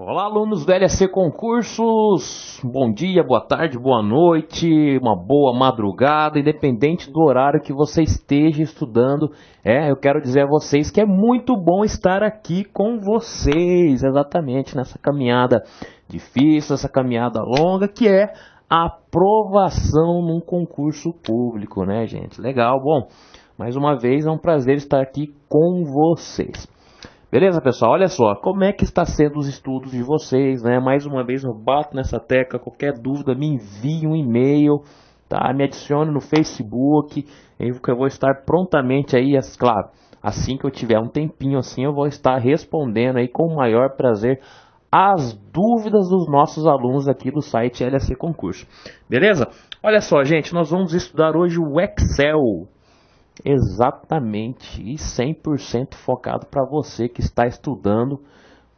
Olá, alunos do LSC Concursos, bom dia, boa tarde, boa noite, uma boa madrugada, independente do horário que você esteja estudando. Eu quero dizer a vocês que é muito bom estar aqui com vocês, exatamente nessa caminhada difícil, essa caminhada longa, que é a aprovação num concurso público, né, gente? Legal, bom, mais uma vez é um prazer estar aqui com vocês. Beleza, pessoal? Olha só, como é que está sendo os estudos de vocês, né? Mais uma vez eu bato nessa tecla, qualquer dúvida me envie um e-mail, tá? Me adicione no Facebook, que eu vou estar prontamente aí, claro, assim que eu tiver um tempinho assim, eu vou estar respondendo aí com o maior prazer as dúvidas dos nossos alunos aqui do site LSC Concurso. Beleza? Olha só, gente, nós vamos estudar hoje o Excel. Exatamente, e 100% focado para você que está estudando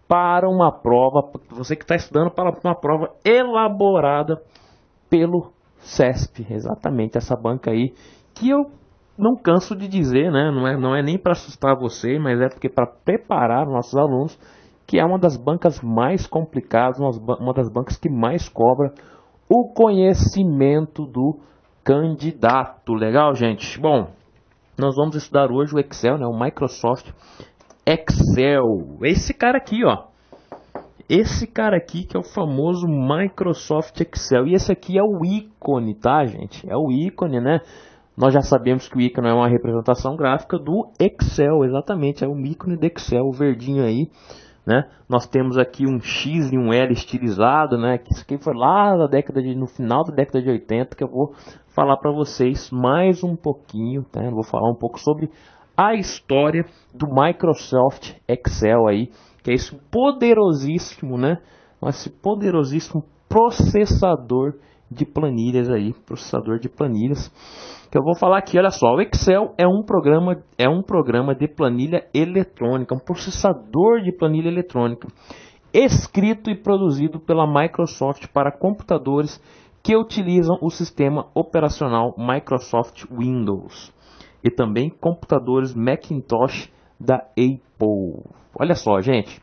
para uma prova, você que está estudando para uma prova elaborada pelo CESP, exatamente essa banca aí, que eu não canso de dizer, né? Não é nem para assustar você, mas é porque para preparar nossos alunos, que é uma das bancas mais complicadas, uma das bancas que mais cobra o conhecimento do candidato. Legal, gente? Bom, nós vamos estudar hoje o Excel, né? O Microsoft Excel. Esse cara aqui, ó. Esse cara aqui que é o famoso Microsoft Excel. E esse aqui é o ícone, tá, gente? É o ícone, né? Nós já sabemos que o ícone é uma representação gráfica do Excel, exatamente. É o ícone do Excel, o verdinho aí, né? Nós temos aqui um X e um L estilizado, né? Que isso aqui foi lá no final da década de 80, que eu vou falar para vocês mais um pouquinho, tá? Eu vou falar um pouco sobre a história do Microsoft Excel aí, que é esse poderosíssimo, né? Esse poderosíssimo processador de planilhas aí, processador de planilhas, que eu vou falar aqui. Olha só, o Excel é um programa de planilha eletrônica, um processador de planilha eletrônica, escrito e produzido pela Microsoft para computadores que utilizam o sistema operacional Microsoft Windows e também computadores Macintosh da Apple. Olha só, gente,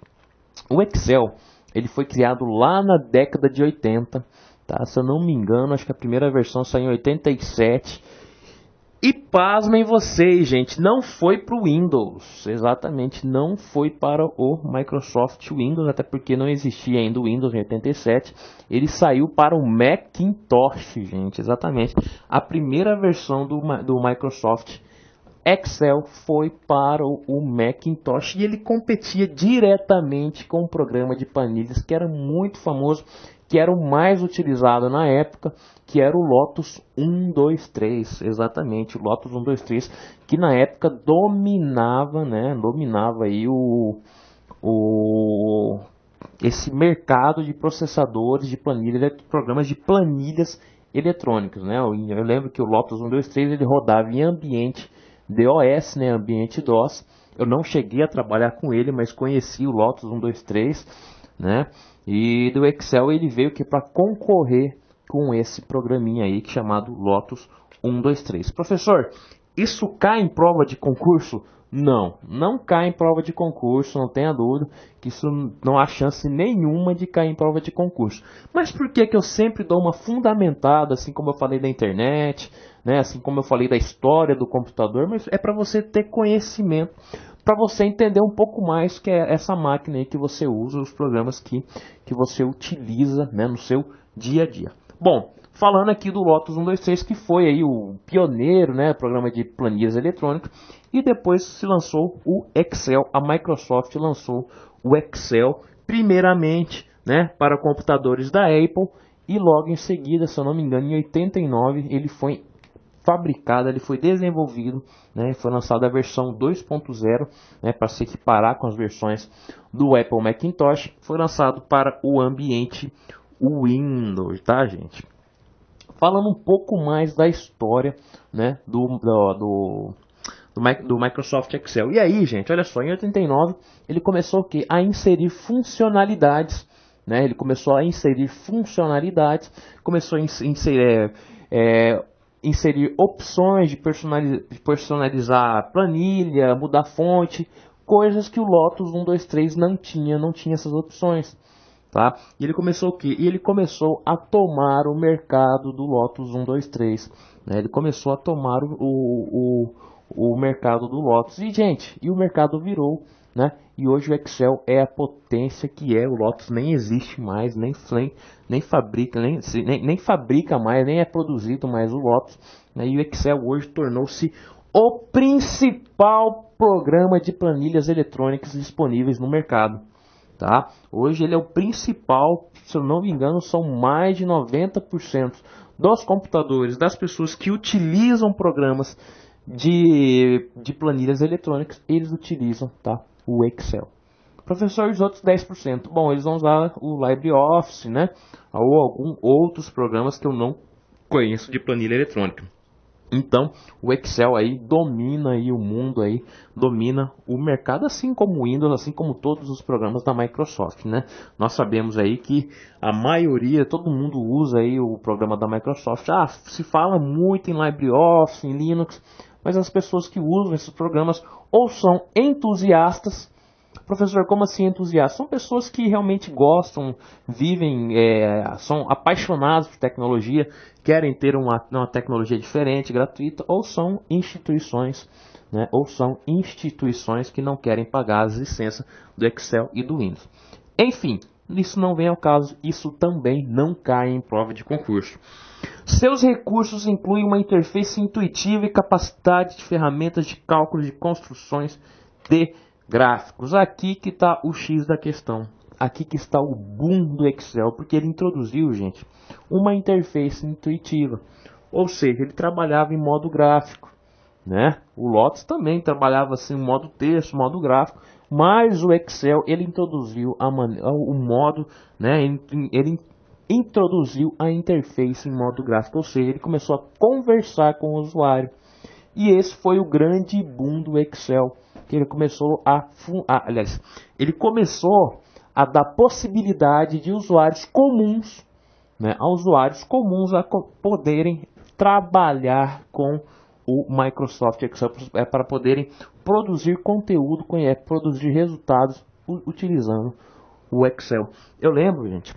o Excel ele foi criado lá na década de 80, tá? Se eu não me engano, acho que a primeira versão saiu em 87. E pasmem vocês, gente, não foi para o Windows, exatamente, não foi para o Microsoft Windows, até porque não existia ainda o Windows em 87, ele saiu para o Macintosh, gente, exatamente, a primeira versão do Microsoft Excel foi para o Macintosh e ele competia diretamente com um programa de planilhas que era muito famoso, que era o mais utilizado na época, que era o Lotus 123, exatamente, o Lotus 123, que na época dominava, né, dominava aí esse mercado de processadores de planilhas, programas de planilhas eletrônicas, né? Eu lembro que o Lotus 123 ele rodava em ambiente DOS, né, ambiente DOS. Eu não cheguei a trabalhar com ele, mas conheci o Lotus 123, né? E do Excel ele veio que para concorrer com esse programinha aí chamado Lotus 123. Professor, isso cai em prova de concurso? Não, não cai em prova de concurso, não tenha dúvida que isso não há chance nenhuma de cair em prova de concurso. Mas por que eu sempre dou uma fundamentada, assim como eu falei da internet, né, assim como eu falei da história do computador, mas é para você ter conhecimento, para você entender um pouco mais que é essa máquina aí que você usa, os programas que você utiliza, né, no seu dia a dia. Bom, falando aqui do Lotus 123, que foi aí o pioneiro, né, programa de planilhas eletrônicas, e depois se lançou o Excel, a Microsoft lançou o Excel primeiramente, né, para computadores da Apple, e logo em seguida, se eu não me engano, em 89 ele foi fabricado, ele foi desenvolvido, né, foi lançada a versão 2.0, né, para se equiparar com as versões do Apple Macintosh, foi lançado para o ambiente Windows, tá, gente? Falando um pouco mais da história, né, do Microsoft Excel. E aí, gente, olha só, em 89 ele começou o quê? A inserir funcionalidades, né? Ele começou a inserir funcionalidades, começou a inserir opções de personalizar a planilha, mudar fonte, coisas que o Lotus 123 não tinha essas opções. tá? E ele começou o quê? E ele começou a tomar o mercado do Lotus 1, 2, 3, né? Ele começou a tomar o mercado do Lotus. E, gente, o mercado virou, né? E hoje o Excel é a potência que é. O Lotus nem existe mais, nem fabrica mais, nem é produzido mais o Lotus, né? E o Excel hoje tornou-se o principal programa de planilhas eletrônicas disponíveis no mercado, tá? Hoje ele é o principal, se eu não me engano, são mais de 90% dos computadores, das pessoas que utilizam programas de planilhas eletrônicas, eles utilizam, tá, o Excel. Professor, os outros 10%, bom, eles vão usar o LibreOffice, né, ou alguns outros programas que eu não conheço de planilha eletrônica. Então, o Excel aí domina aí o mundo aí, domina o mercado, assim como o Windows, assim como todos os programas da Microsoft, né? Nós sabemos aí que a maioria, todo mundo usa aí o programa da Microsoft. Ah, se fala muito em LibreOffice, em Linux, mas as pessoas que usam esses programas ou são entusiastas. Professor, como assim entusiasta? São pessoas que realmente gostam, vivem, são apaixonados por tecnologia, querem ter uma tecnologia diferente, gratuita, ou são instituições, né? Ou são instituições que não querem pagar as licenças do Excel e do Windows. Enfim, isso não vem ao caso, isso também não cai em prova de concurso. Seus recursos incluem uma interface intuitiva e capacidade de ferramentas de cálculo de construções de gráficos. Aqui que está o X da questão. Aqui que está o boom do Excel, porque ele introduziu, gente, uma interface intuitiva. Ou seja, ele trabalhava em modo gráfico, né? O Lotus também trabalhava assim em modo texto, modo gráfico, mas o Excel ele introduziu o modo, né? Ele introduziu a interface em modo gráfico, ou seja, ele começou a conversar com o usuário. E esse foi o grande boom do Excel, que ele começou ele começou a dar possibilidade de usuários comuns, né, a poderem trabalhar com o Microsoft Excel para poderem produzir conteúdo, produzir resultados utilizando o Excel. Eu lembro, gente,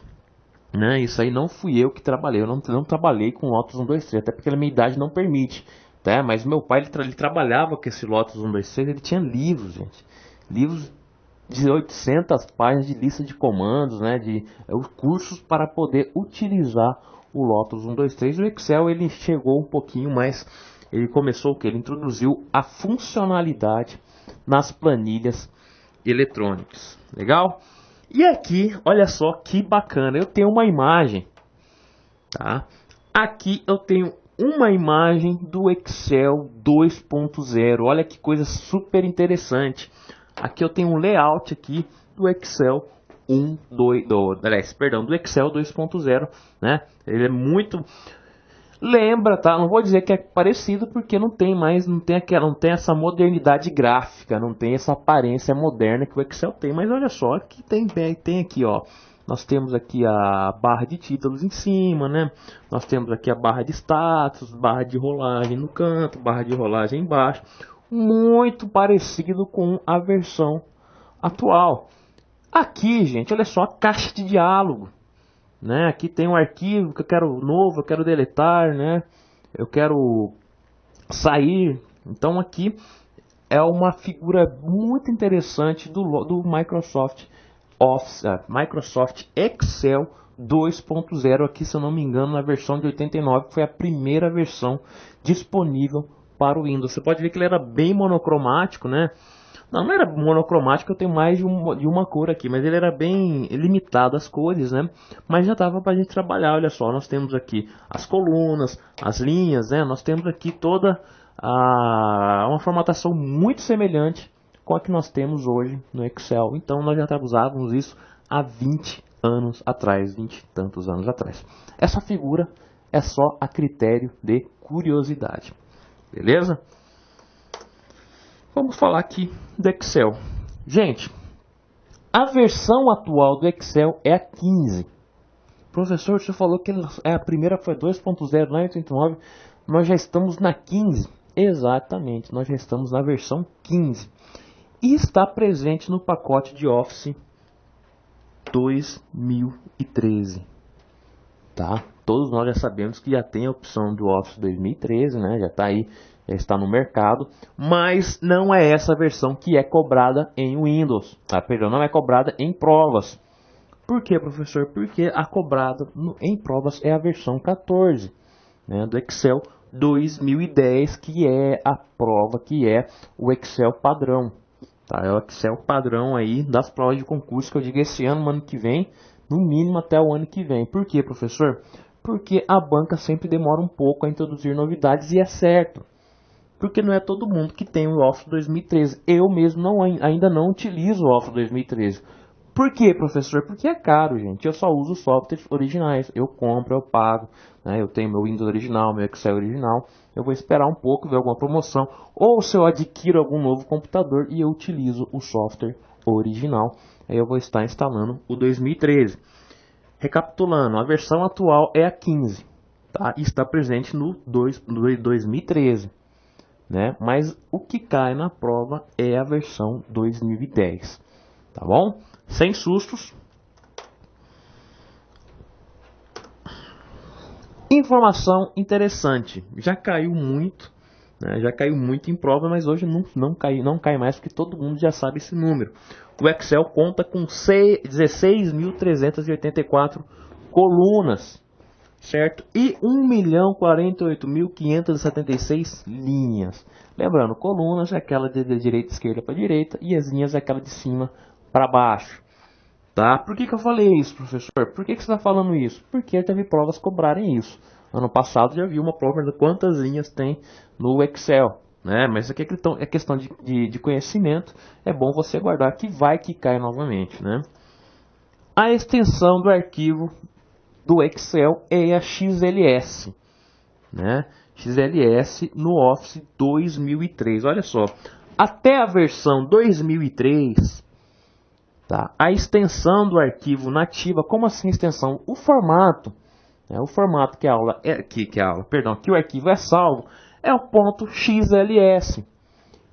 né, isso aí não fui eu que trabalhei, eu não trabalhei com Lotus 1, 2, 3, até porque a minha idade não permite. Tá? Mas meu pai ele trabalhava com esse Lotus 1, 2, 3, ele tinha livros, gente. Livros de 800 páginas de lista de comandos, né? De cursos para poder utilizar o Lotus 1, 2, 3. O Excel ele chegou um pouquinho mais, ele começou o que? Ele introduziu a funcionalidade nas planilhas eletrônicas. Legal? E aqui, olha só que bacana, eu tenho uma imagem, tá? Aqui eu tenho uma imagem do Excel 2.0. Olha que coisa super interessante. Aqui eu tenho um layout aqui do Excel do Excel 2.0, né? Ele é muito lembra, tá? Não vou dizer que é parecido porque não tem essa modernidade gráfica, não tem essa aparência moderna que o Excel tem, mas olha só, que tem aqui, ó. Nós temos aqui a barra de títulos em cima, né? Nós temos aqui a barra de status, barra de rolagem no canto, barra de rolagem embaixo. Muito parecido com a versão atual. Aqui, gente, olha só a caixa de diálogo, né? Aqui tem um arquivo que eu quero novo, eu quero deletar, né? Eu quero sair. Então aqui é uma figura muito interessante do Microsoft Office, Microsoft Excel 2.0, aqui se eu não me engano na versão de 89, que foi a primeira versão disponível para o Windows. Você pode ver que ele era bem monocromático, né? Não era monocromático, eu tenho mais de uma cor aqui, mas ele era bem limitado as cores, né? Mas já dava para a gente trabalhar, olha só, nós temos aqui as colunas, as linhas, né? Nós temos aqui toda uma formatação muito semelhante com a que nós temos hoje no Excel. Então nós já usávamos isso há 20 anos atrás, 20 e tantos anos atrás. Essa figura é só a critério de curiosidade, beleza? Vamos falar aqui do Excel. Gente, a versão atual do Excel é a 15. Professor, você falou que a primeira foi 2.0 lá em 89, nós já estamos na 15. Exatamente, nós já estamos na versão 15. E está presente no pacote de Office 2013, tá? Todos nós já sabemos que já tem a opção do Office 2013, né? Já está aí, já está no mercado, mas não é essa versão que é cobrada em Windows, tá? Perdão, não é cobrada em provas. Por que, professor? Porque a cobrada em provas é a versão 14, né, do Excel 2010, que é a prova, que é o Excel padrão. Tá? É o Excel padrão aí das provas de concurso que eu digo esse ano, ano que vem, no mínimo até o ano que vem. Por que, professor? Porque a banca sempre demora um pouco a introduzir novidades e é certo. Porque não é todo mundo que tem o Office 2013. Eu mesmo ainda não utilizo o Office 2013. Por quê, professor? Porque é caro, gente. Eu só uso softwares originais. Eu compro, eu pago, né? Eu tenho meu Windows original, meu Excel original. Eu vou esperar um pouco, ver alguma promoção. Ou se eu adquiro algum novo computador e eu utilizo o software original, aí eu vou estar instalando o 2013. Recapitulando, a versão atual é a 15, tá? E está presente no 2013. Né? Mas o que cai na prova é a versão 2010, tá bom? Sem sustos. Informação interessante, já caiu muito, né? Já caiu muito em prova, mas hoje não cai mais porque todo mundo já sabe esse número. O Excel conta com 16.384 colunas, certo? E 1.048.576 linhas. Lembrando, colunas é aquela de direita e esquerda para direita e as linhas é aquela de cima para baixo. Tá? Por que eu falei isso, professor? Por que você está falando isso? Porque já vi provas cobrarem isso. Ano passado já vi uma prova de quantas linhas tem no Excel. Né? Mas aqui é questão de conhecimento. É bom você guardar que vai que cai novamente. Né? A extensão do arquivo do Excel é a XLS, né? XLS no Office 2003. Olha só, até a versão 2003, tá? A extensão do arquivo nativa, como assim extensão? O formato, né? O formato que que o arquivo é salvo é o ponto .xls.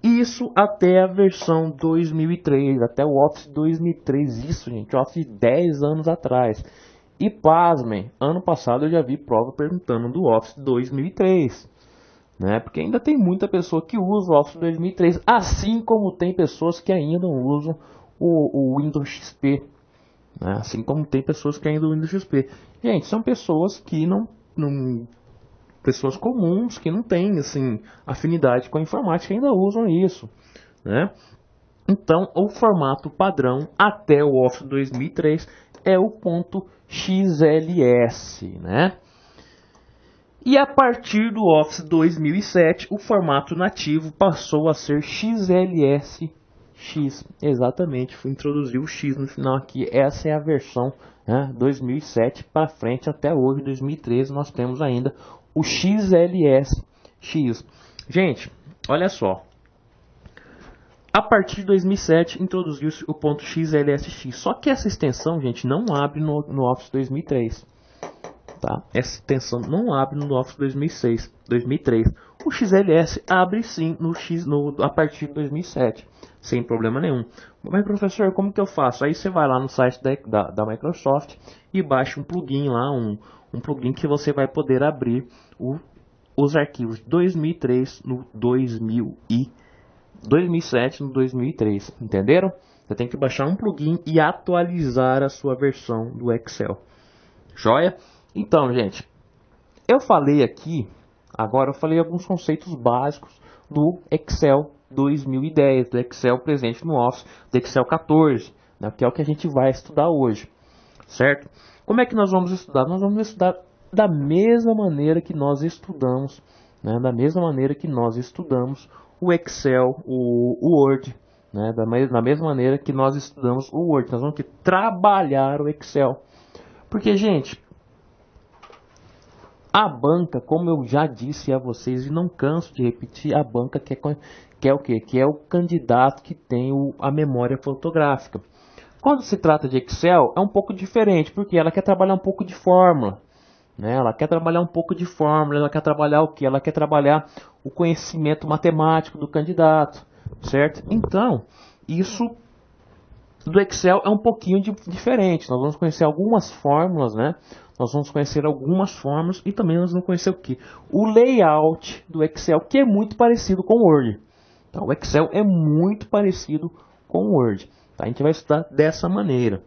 Isso até a versão 2003, até o Office 2003. Isso, gente, Office 10 anos atrás. E pasmem, ano passado eu já vi prova perguntando do Office 2003, né? Porque ainda tem muita pessoa que usa o Office 2003, assim como tem pessoas que ainda usam o Windows XP, né? Assim como tem pessoas que ainda usam o Windows XP. Gente, são pessoas que pessoas comuns que não têm assim afinidade com a informática ainda usam isso, né? Então, o formato padrão até o Office 2003 é o ponto .xls, né? E a partir do Office 2007, o formato nativo passou a ser XLSX. Exatamente, fui introduzir o X no final aqui. Essa é a versão, né, 2007 para frente até hoje, 2013, nós temos ainda o XLSX. Gente, olha só. A partir de 2007 introduziu-se o ponto .xlsx, só que essa extensão, gente, não abre no Office 2003, tá? Essa extensão não abre no Office 2003. O XLS abre sim a partir de 2007, sem problema nenhum. Mas professor, como que eu faço? Aí você vai lá no site da Microsoft e baixa um plugin lá, um plugin que você vai poder abrir os arquivos 2003 no 2007 no 2003, entenderam? Você tem que baixar um plugin e atualizar a sua versão do Excel. Joia? Então, gente, eu falei aqui, agora eu falei alguns conceitos básicos do Excel 2010, do Excel presente no Office, do Excel 14, né, que é o que a gente vai estudar hoje, certo? Como é que nós vamos estudar? Nós vamos estudar da mesma maneira que nós estudamos, né, da mesma maneira que nós estudamos o Excel, o Word, né? Da mesma maneira que nós estudamos o Word. Nós vamos que trabalhar o Excel. Porque, gente, a banca, como eu já disse a vocês e não canso de repetir, a banca quer o quê? Que é o candidato que tem a memória fotográfica. Quando se trata de Excel, é um pouco diferente, porque ela quer trabalhar um pouco de fórmula. Né? Ela quer trabalhar um pouco de fórmula, ela quer trabalhar o que? Ela quer trabalhar o conhecimento matemático do candidato, certo? Então, isso do Excel é um pouquinho diferente. Nós vamos conhecer algumas fórmulas, né? Nós vamos conhecer algumas fórmulas e também nós vamos conhecer o que? O layout do Excel, que é muito parecido com o Word. Então, o Excel é muito parecido com o Word. Tá? A gente vai estudar dessa maneira.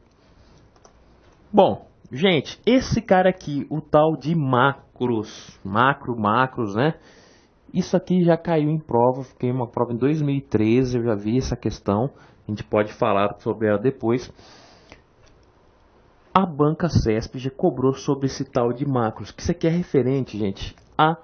Bom, gente, esse cara aqui, o tal de macros, macros, né? Isso aqui já caiu em prova, fiquei uma prova em 2013, eu já vi essa questão. A gente pode falar sobre ela depois. A banca CESP já cobrou sobre esse tal de macros, que isso aqui é referente, gente, a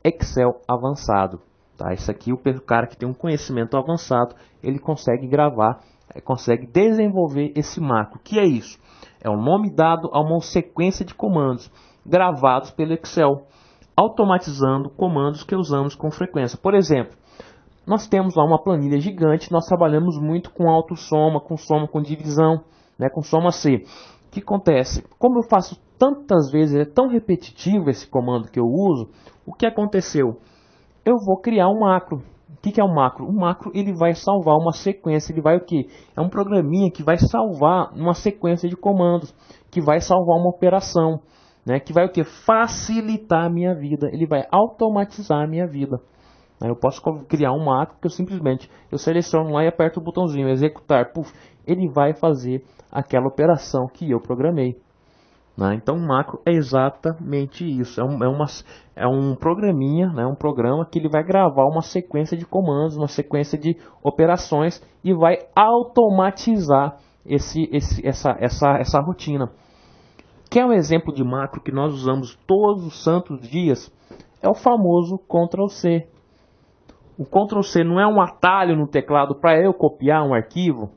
Excel avançado. Tá? Isso aqui, o cara que tem um conhecimento avançado, ele consegue gravar, consegue desenvolver esse macro. O que é isso? É o nome dado a uma sequência de comandos gravados pelo Excel, automatizando comandos que usamos com frequência. Por exemplo, nós temos lá uma planilha gigante, nós trabalhamos muito com autossoma, com soma com divisão, né, com soma C. O que acontece? Como eu faço tantas vezes, é tão repetitivo esse comando que eu uso, o que aconteceu? Eu vou criar um macro. O que é um macro? O macro ele vai salvar uma sequência, ele vai o quê? É um programinha que vai salvar uma sequência de comandos, que vai salvar uma operação, né, que vai o quê? Facilitar a minha vida, ele vai automatizar a minha vida. Eu posso criar um macro que eu seleciono lá e aperto o botãozinho executar, puff, ele vai fazer aquela operação que eu programei. Né? Então, um macro é exatamente isso. É um programinha, né? Um programa que ele vai gravar uma sequência de comandos, uma sequência de operações e vai automatizar essa rotina. Quer um exemplo de macro que nós usamos todos os santos dias? É o famoso Ctrl+C. O Ctrl+C não é um atalho no teclado para eu copiar um arquivo?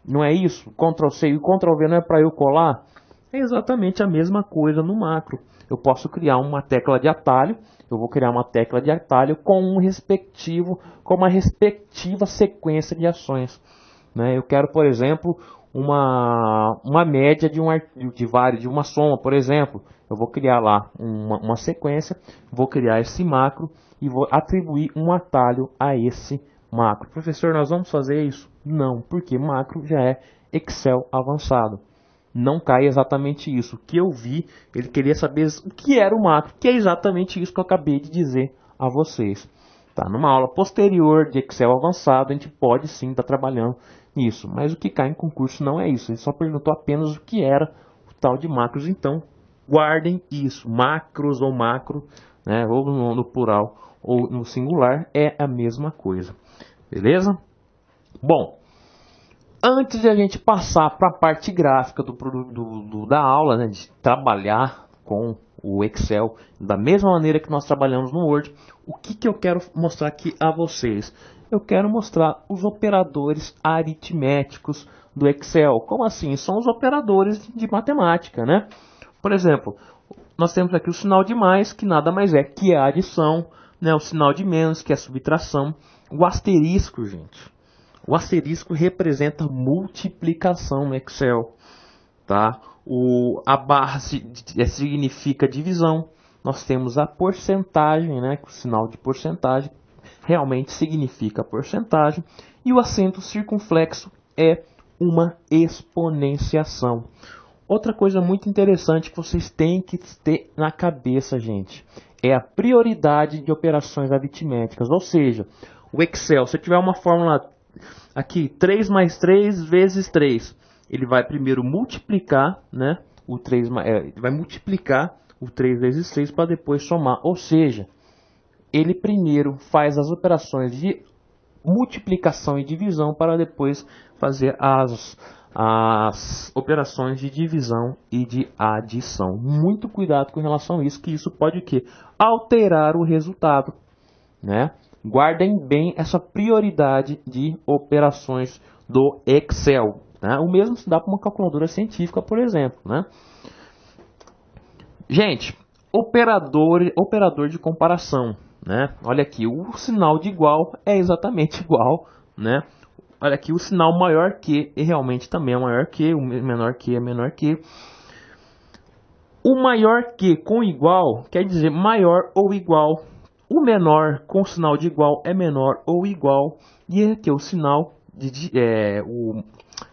Não é isso? Ctrl+C e o Ctrl+V não é para eu colar? É exatamente a mesma coisa no macro. Eu posso criar uma tecla de atalho, eu vou criar uma tecla de atalho com uma respectiva sequência de ações. Né? Eu quero, por exemplo, uma média de uma soma, por exemplo. Eu vou criar lá uma sequência, vou criar esse macro e vou atribuir um atalho a esse macro. Professor, nós vamos fazer isso? Não, porque macro já é Excel avançado. Não cai exatamente isso. O que eu vi, ele queria saber o que era o macro, que é exatamente isso que eu acabei de dizer a vocês. Tá? Numa aula posterior de Excel avançado, a gente pode sim estar trabalhando nisso, mas o que cai em concurso não é isso. Ele só perguntou apenas o que era o tal de macros. Então, guardem isso. Macros ou macro, né, ou no plural ou no singular, é a mesma coisa. Beleza? Bom, antes de a gente passar para a parte gráfica da aula, né, de trabalhar com o Excel da mesma maneira que nós trabalhamos no Word, o que eu quero mostrar aqui a vocês? Eu quero mostrar os operadores aritméticos do Excel. Como assim? São os operadores de matemática, né? Por exemplo, nós temos aqui o sinal de mais, que nada mais é que a adição, né? O sinal de menos, que é a subtração. O asterisco, gente. O asterisco representa multiplicação no Excel, tá? A barra significa divisão. Nós temos a porcentagem, né? O sinal de porcentagem realmente significa porcentagem. E o acento circunflexo é uma exponenciação. Outra coisa muito interessante que vocês têm que ter na cabeça, gente, é a prioridade de operações aritméticas. Ou seja, o Excel, se tiver uma fórmula aqui, 3 mais 3 vezes 3, ele vai primeiro multiplicar, né, ele vai multiplicar o 3 vezes 6 para depois somar. Ou seja, ele primeiro faz as operações de multiplicação e divisão para depois fazer as operações de divisão e de adição. Muito cuidado com relação a isso, que isso pode o quê? Alterar o resultado, né? Guardem bem essa prioridade de operações do Excel. Né? O mesmo se dá para uma calculadora científica, por exemplo. Né? Gente, operador de comparação. Né? Olha aqui, o sinal de igual é exatamente igual. Né? Olha aqui, o sinal maior que realmente também é maior que, o menor que é menor que. O maior que com igual quer dizer maior ou igual. O menor com sinal de igual é menor ou igual. E aqui o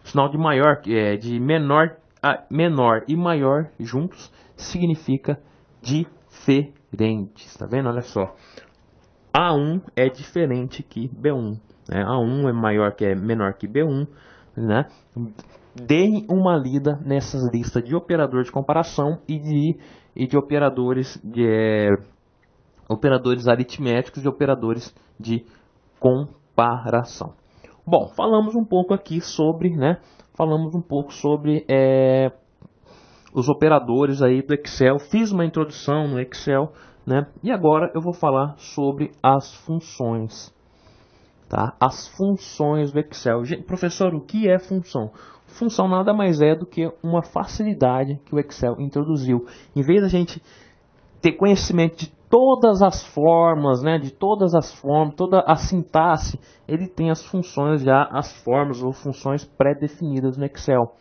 sinal de maior, de menor a menor e maior juntos significa diferentes, tá vendo? Olha só, A1 é diferente que B1, né? A1 é maior que menor que B1, né? Deem uma lida nessas listas de operador de comparação e de operadores operadores aritméticos e operadores de comparação. Bom, falamos um pouco aqui sobre, né? Falamos um pouco sobre os operadores aí do Excel. Fiz uma introdução no Excel, né? E agora eu vou falar sobre as funções, tá? As funções do Excel. Professor, o que é função? Função nada mais é do que uma facilidade que o Excel introduziu. Em vez da gente ter conhecimento de todas as formas, né, de todas as formas, toda a sintaxe, ele tem as funções já, as formas ou funções pré-definidas no Excel.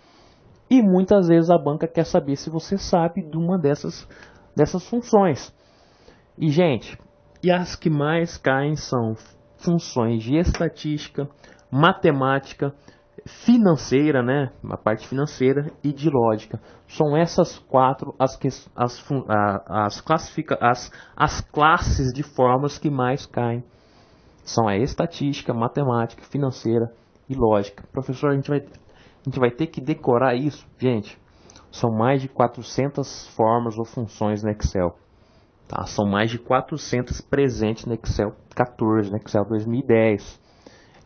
E muitas vezes a banca quer saber se você sabe de uma dessas funções. E gente, e as que mais caem são funções de estatística, matemática, financeira, né, a parte financeira e de lógica. São essas quatro as classes de formas que mais caem. São a estatística, matemática, financeira e lógica. Professor, a gente vai ter que decorar isso? Gente, são mais de 400 formas ou funções no Excel. Tá? São mais de 400 presentes no Excel 14, no Excel 2010.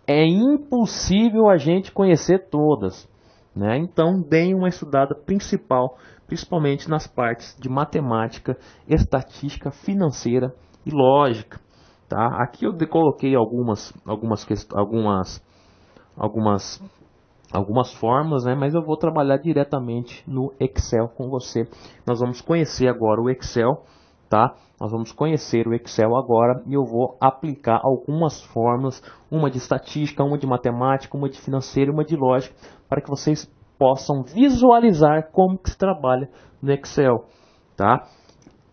É impossível a gente conhecer todas, né? Então, deem uma estudada principalmente nas partes de matemática, estatística, financeira e lógica, tá? Aqui eu coloquei algumas formas, né? Mas eu vou trabalhar diretamente no Excel com você. Nós vamos conhecer agora o Excel, tá? Nós vamos conhecer o Excel agora e eu vou aplicar algumas fórmulas, uma de estatística, uma de matemática, uma de financeira e uma de lógica, para que vocês possam visualizar como que se trabalha no Excel, tá?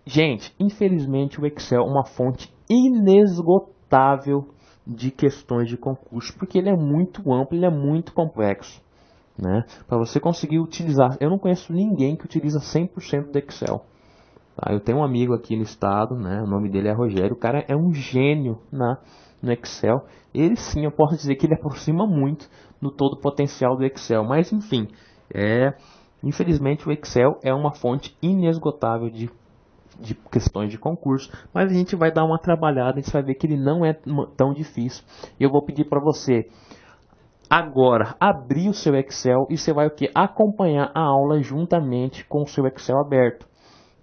Gente, infelizmente o Excel é uma fonte inesgotável de questões de concurso, porque ele é muito amplo, ele é muito complexo, né? Para você conseguir utilizar, eu não conheço ninguém que utiliza 100% do Excel. Tá, eu tenho um amigo aqui no estado, né, o nome dele é Rogério, o cara é um gênio no Excel. Ele sim, eu posso dizer que ele aproxima muito do todo o potencial do Excel. Mas enfim, infelizmente o Excel é uma fonte inesgotável de questões de concurso. Mas a gente vai dar uma trabalhada, a gente vai ver que ele não é tão difícil. E eu vou pedir para você agora abrir o seu Excel e você vai o que? Acompanhar a aula juntamente com o seu Excel aberto.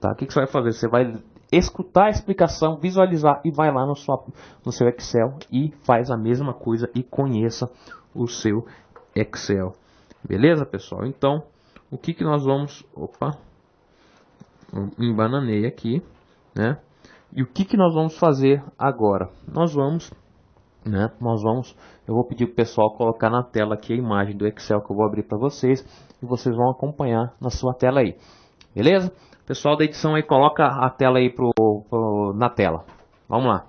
Tá? O que você vai fazer? Você vai escutar a explicação, visualizar e vai lá no seu Excel e faz a mesma coisa e conheça o seu Excel. Beleza, pessoal? Então, o que nós vamos... Opa! Embananei aqui, né? E o que nós vamos fazer agora? Nós vamos... eu vou pedir para o pessoal colocar na tela aqui a imagem do Excel que eu vou abrir para vocês e vocês vão acompanhar na sua tela aí. Beleza? Pessoal da edição aí, coloca a tela aí na tela. Vamos lá.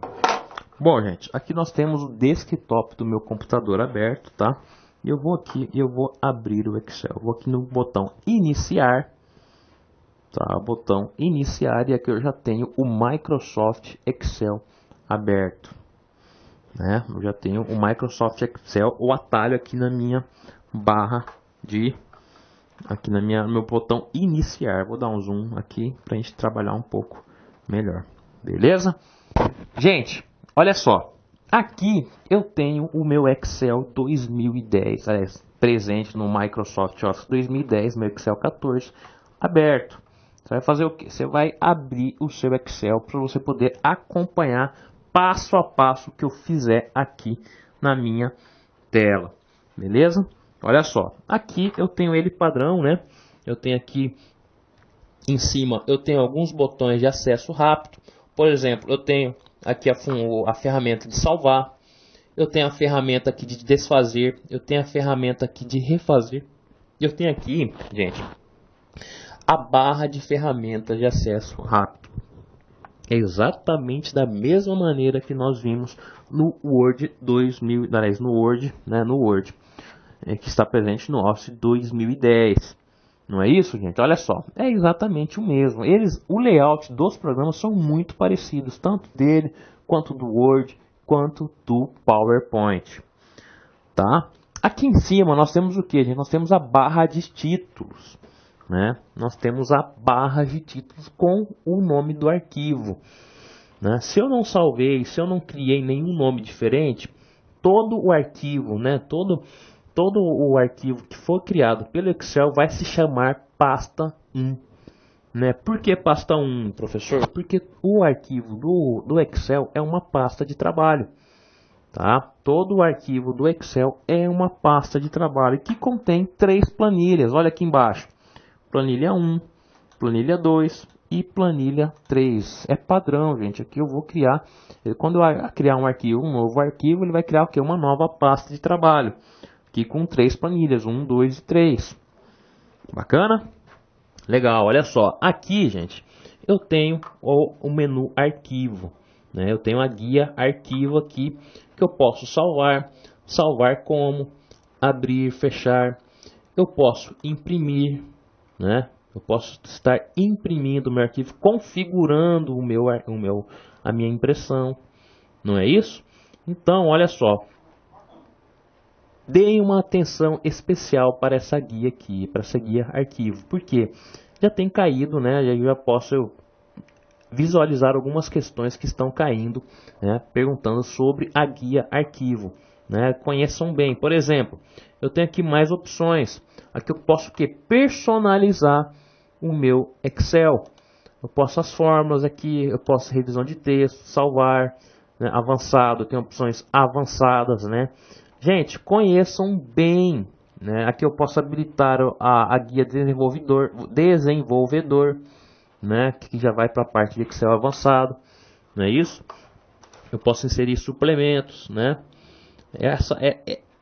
Bom, gente, aqui nós temos o desktop do meu computador aberto, tá? E eu vou aqui e eu vou abrir o Excel. Eu vou aqui no botão iniciar, tá? Botão iniciar, e aqui eu já tenho o Microsoft Excel aberto, né? Eu já tenho o Microsoft Excel, o atalho aqui na minha barra de... Aqui no meu botão iniciar. Vou dar um zoom aqui para a gente trabalhar um pouco melhor. Beleza? Gente, olha só. Aqui eu tenho o meu Excel 2010, presente no Microsoft Office 2010, meu Excel 14, aberto. Você vai fazer o que? Você vai abrir o seu Excel para você poder acompanhar passo a passo o que eu fizer aqui na minha tela. Beleza? Olha só, aqui eu tenho ele padrão, né? Eu tenho aqui em cima, eu tenho alguns botões de acesso rápido. Por exemplo, eu tenho aqui a ferramenta de salvar. Eu tenho a ferramenta aqui de desfazer. Eu tenho a ferramenta aqui de refazer. Eu tenho aqui, gente, a barra de ferramentas de acesso rápido. É exatamente da mesma maneira que nós vimos no Word 2000, no Word, né? No Word. que está presente no Office 2010. Não é isso, gente? Olha só, é exatamente o mesmo. O layout dos programas são muito parecidos, tanto dele, quanto do Word, quanto do PowerPoint. Tá? Aqui em cima nós temos o que, gente? Nós temos a barra de títulos. Né? Nós temos a barra de títulos com o nome do arquivo. Né? Se eu não salvei, se eu não criei nenhum nome diferente, todo o arquivo, né? todo o arquivo que for criado pelo Excel vai se chamar pasta 1. Né? Por que pasta 1, professor? Porque o arquivo do Excel é uma pasta de trabalho. Tá? Todo o arquivo do Excel é uma pasta de trabalho que contém 3 planilhas. Olha aqui embaixo. Planilha 1, planilha 2 e planilha 3. É padrão, gente. Aqui eu vou criar. Quando eu criar um arquivo, um novo arquivo, ele vai criar o quê? Uma nova pasta de trabalho. Aqui com 3 planilhas, 1, 2 e 3. Bacana? Legal, olha só. Aqui, gente, eu tenho o menu arquivo. Né? Eu tenho a guia arquivo aqui que eu posso salvar. Salvar como? Abrir, fechar. Eu posso imprimir. Né? Eu posso estar imprimindo o meu arquivo, configurando a minha impressão. Não é isso? Então, olha só. Dê uma atenção especial para essa guia aqui, para essa guia arquivo. Por quê? Já tem caído, né? Já posso visualizar algumas questões que estão caindo, né? Perguntando sobre a guia arquivo. Né? Conheçam bem. Por exemplo, eu tenho aqui mais opções. Aqui eu posso personalizar o meu Excel. Eu posso as fórmulas aqui, eu posso revisão de texto, salvar, né? Avançado, tem opções avançadas, né? Gente, conheçam bem, né? Aqui eu posso habilitar a guia desenvolvedor, né? Que já vai para a parte de Excel avançado, não é isso? Eu posso inserir suplementos, né?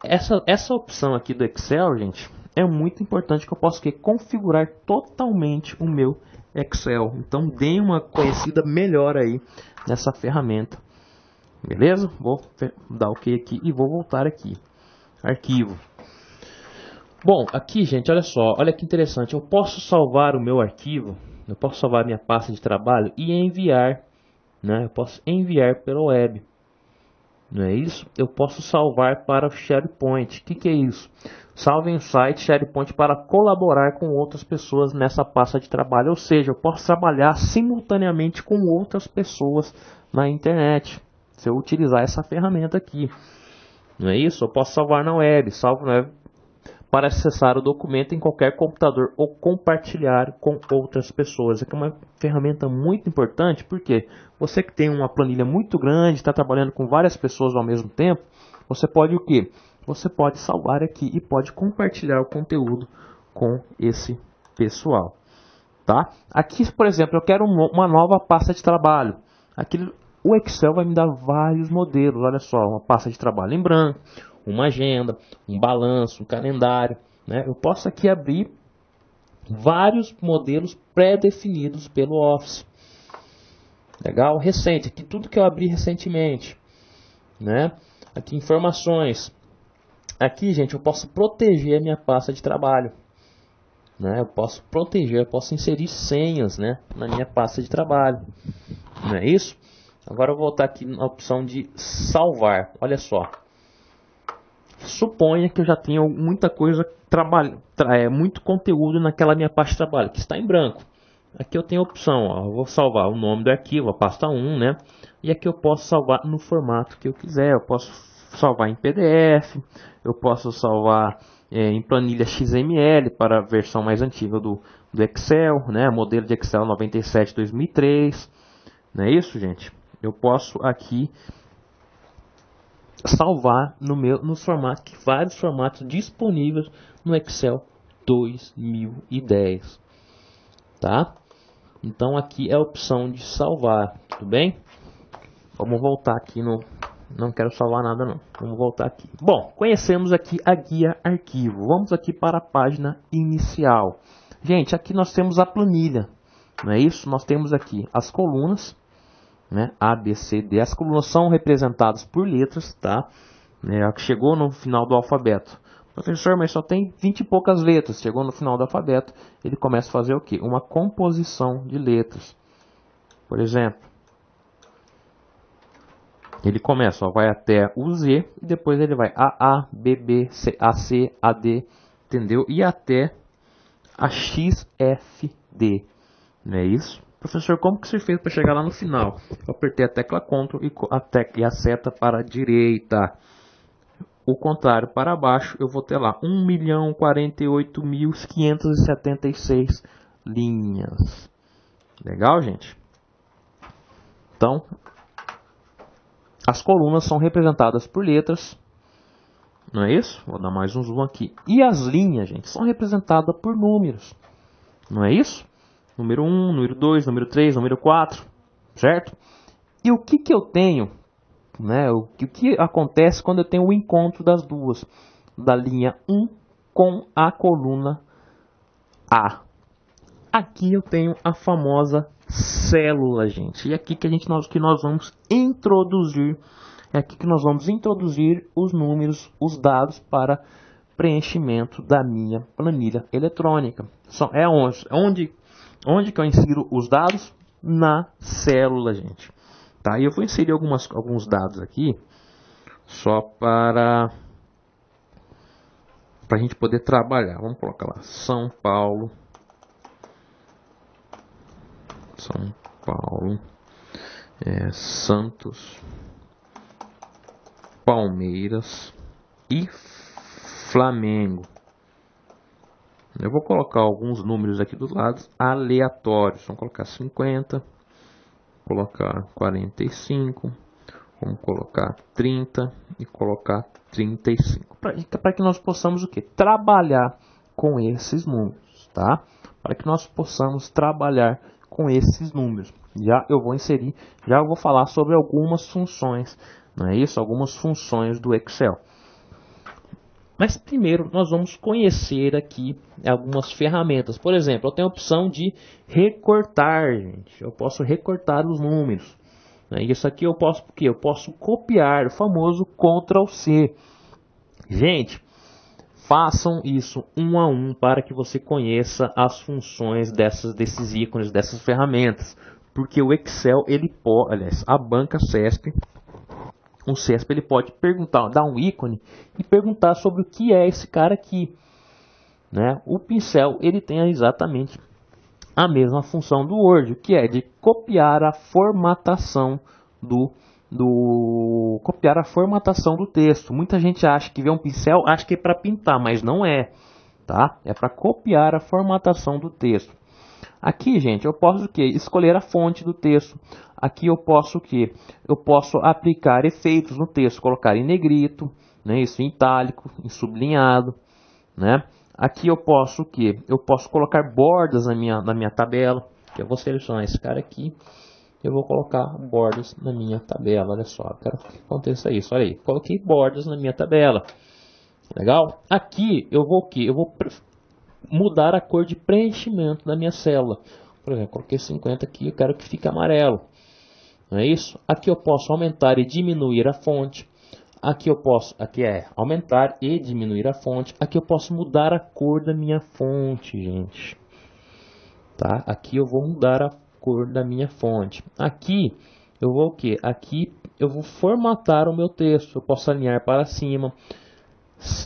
Essa opção aqui do Excel, gente, é muito importante, que eu posso configurar totalmente o meu Excel. Então, dê uma conhecida melhor aí nessa ferramenta. Beleza? Vou dar OK aqui e vou voltar aqui. Arquivo. Bom, aqui, gente, olha só. Olha que interessante. Eu posso salvar o meu arquivo. Eu posso salvar a minha pasta de trabalho e enviar. Né? Eu posso enviar pela web. Não é isso? Eu posso salvar para o SharePoint. O que é isso? Salve em site SharePoint para colaborar com outras pessoas nessa pasta de trabalho. Ou seja, eu posso trabalhar simultaneamente com outras pessoas na internet. Se eu utilizar essa ferramenta aqui. Não é isso? Eu posso salvar na web. Salvo na web para acessar o documento em qualquer computador ou compartilhar com outras pessoas. É uma ferramenta muito importante, porque você que tem uma planilha muito grande, está trabalhando com várias pessoas ao mesmo tempo, você pode o quê? Você pode salvar aqui e pode compartilhar o conteúdo com esse pessoal. Tá? Aqui, por exemplo, eu quero uma nova pasta de trabalho. Aqui o Excel vai me dar vários modelos. Olha só, uma pasta de trabalho em branco, uma agenda, um balanço, um calendário. Né? Eu posso aqui abrir vários modelos pré-definidos pelo Office. Legal? Recente. Aqui tudo que eu abri recentemente. Né? Aqui informações. Aqui, gente, eu posso proteger a minha pasta de trabalho. Né? Eu posso proteger, eu posso inserir senhas, né, na minha pasta de trabalho. Não é isso? Agora eu vou voltar aqui na opção de salvar. Olha só. Suponha que eu já tenho muita coisa, muito conteúdo naquela minha pasta de trabalho, que está em branco. Aqui eu tenho a opção, ó, eu vou salvar o nome do arquivo, a pasta 1, né? E aqui eu posso salvar no formato que eu quiser. Eu posso salvar em PDF, eu posso salvar em planilha XML para a versão mais antiga do Excel, né? Modelo de Excel 97/2003. Não é isso, gente? Eu posso aqui salvar nos formatos, vários formatos disponíveis no Excel 2010. Tá? Então aqui é a opção de salvar, tudo bem? Vamos voltar aqui não quero salvar nada não. Vamos voltar aqui. Bom, conhecemos aqui a guia arquivo. Vamos aqui para a página inicial. Gente, aqui nós temos a planilha. Não é isso? Nós temos aqui as colunas, né? A, B, C, D. As colunas são representadas por letras, tá? Chegou no final do alfabeto. Professor, mas só tem 20 e poucas letras. Chegou no final do alfabeto, ele começa a fazer o quê? Uma composição de letras. Por exemplo, ele começa, ó, vai até o Z, e depois ele vai A, B, B, C, A, C, A, D, entendeu? E até a X, F, D. Não é isso? Professor, como que você fez para chegar lá no final? Eu apertei a tecla Ctrl e a seta para a direita. O contrário para baixo, eu vou ter lá 1.048.576 linhas. Legal, gente? Então, as colunas são representadas por letras, não é isso? Vou dar mais um zoom aqui. E as linhas, gente, são representadas por números, não é isso? Número 1, número 2, número 3, número 4, certo? E o que que eu tenho, né? O que acontece quando eu tenho o encontro das duas, da linha 1 com a coluna A? Aqui eu tenho a famosa célula, gente. E aqui que nós vamos introduzir, é aqui que nós vamos introduzir os números, os dados para preenchimento da minha planilha eletrônica. É onde que eu insiro os dados? Na célula, gente. Tá? E eu vou inserir alguns dados aqui, só para a gente poder trabalhar. Vamos colocar lá, São Paulo, Santos, Palmeiras e Flamengo. Eu vou colocar alguns números aqui do lado aleatórios. Vamos colocar 50, colocar 45, vamos colocar 30 e colocar 35. Para que nós possamos o quê? Trabalhar com esses números, tá? Para que nós possamos trabalhar com esses números. Já eu vou falar sobre algumas funções, não é isso? Algumas funções do Excel. Mas primeiro nós vamos conhecer aqui algumas ferramentas. Por exemplo, eu tenho a opção de recortar, gente. Eu posso recortar os números. Isso aqui eu posso porque eu posso copiar, o famoso Ctrl C. Gente, façam isso um a um para que você conheça as funções desses ícones, dessas ferramentas. Porque o Excel, a banca CESP, o CESP ele pode perguntar, dar um ícone e perguntar sobre o que é esse cara aqui, né? O pincel ele tem exatamente a mesma função do Word, que é de copiar a formatação do texto. Muita gente acha que vê um pincel, acha que é para pintar, mas não é, tá? É para copiar a formatação do texto. Aqui, gente, eu posso o quê? Escolher a fonte do texto. Aqui eu posso o quê? Eu posso aplicar efeitos no texto, colocar em negrito, né? Isso em itálico, em sublinhado, né? Aqui eu posso o quê? Eu posso colocar bordas na minha tabela. Eu vou selecionar esse cara aqui. Eu vou colocar bordas na minha tabela. Olha só, eu quero que aconteça isso. Olha aí, coloquei bordas na minha tabela. Legal? Aqui eu vou o quê? Eu vou mudar a cor de preenchimento da minha célula. Por exemplo, coloquei 50 aqui, eu quero que fique amarelo. Não é isso? Aqui eu posso aumentar e diminuir a fonte. Aqui é aumentar e diminuir a fonte. Aqui eu posso mudar a cor da minha fonte, gente. Tá? Aqui eu vou mudar a cor da minha fonte. Aqui eu vou o quê? Aqui eu vou formatar o meu texto. Eu posso alinhar para cima,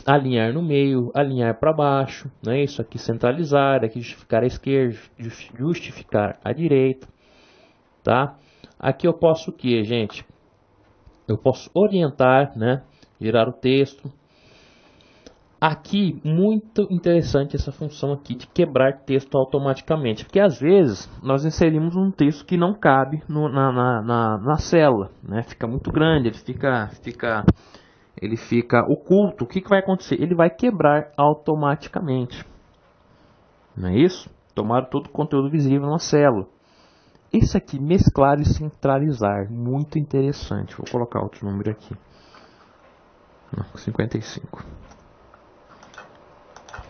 alinhar no meio, alinhar para baixo, não é isso? Aqui centralizar, aqui justificar a esquerda, justificar a direita, tá? Aqui eu posso o que, gente? Eu posso orientar, né? Girar o texto. Aqui, muito interessante essa função aqui de quebrar texto automaticamente, porque às vezes nós inserimos um texto que não cabe na célula, né? Fica muito grande, ele fica oculto. O que vai acontecer? Ele vai quebrar automaticamente. Não é isso? Tomar todo o conteúdo visível na célula. Esse aqui, mesclar e centralizar. Muito interessante. Vou colocar outro número aqui. 55.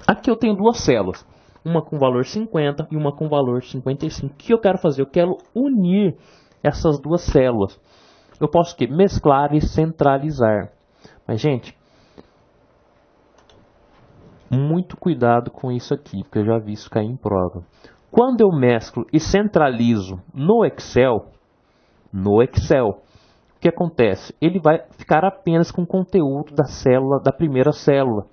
Aqui eu tenho duas células. Uma com valor 50 e uma com valor 55. O que eu quero fazer? Eu quero unir essas duas células. Eu posso mesclar e centralizar. Mas, gente, Muito cuidado com isso aqui, porque eu já vi isso cair em prova. Quando eu mesclo e centralizo no Excel, o que acontece? Ele vai ficar apenas com o conteúdo da célula, da primeira célula,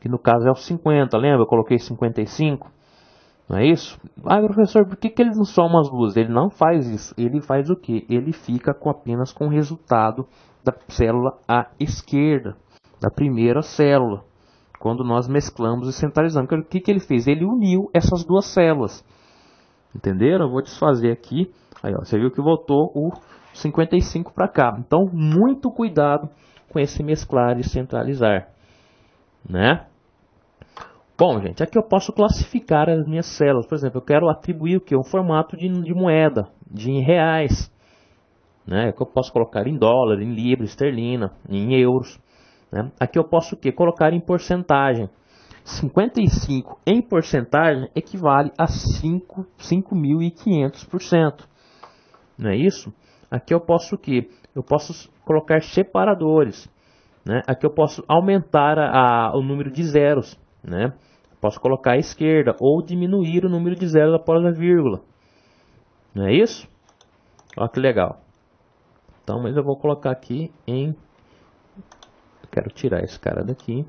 que no caso é o 50, lembra? Eu coloquei 55, não é isso? Ah, professor, por que ele não soma as duas? Ele não faz isso. Ele faz o quê? Ele fica apenas com o resultado da célula à esquerda, da primeira célula, quando nós mesclamos e centralizamos. O que ele fez? Ele uniu essas duas células. Entenderam? Eu vou desfazer aqui. Aí, ó, você viu que voltou o 55 para cá. Então, muito cuidado com esse mesclar e centralizar, né? Bom, gente, aqui eu posso classificar as minhas células. Por exemplo, eu quero atribuir o que? Um formato de moeda, de reais, né? Que eu posso colocar em dólar, em libra, esterlina, em euros, né? Aqui eu posso o quê? Colocar em porcentagem. 55 em porcentagem equivale a 5.500%. Não é isso? Aqui eu posso o quê? Eu posso colocar separadores, né? Aqui eu posso aumentar o número de zeros, né? Posso colocar à esquerda ou diminuir o número de zeros após a vírgula. Não é isso? Olha que legal. Então, mas eu vou colocar aqui em... Quero tirar esse cara daqui.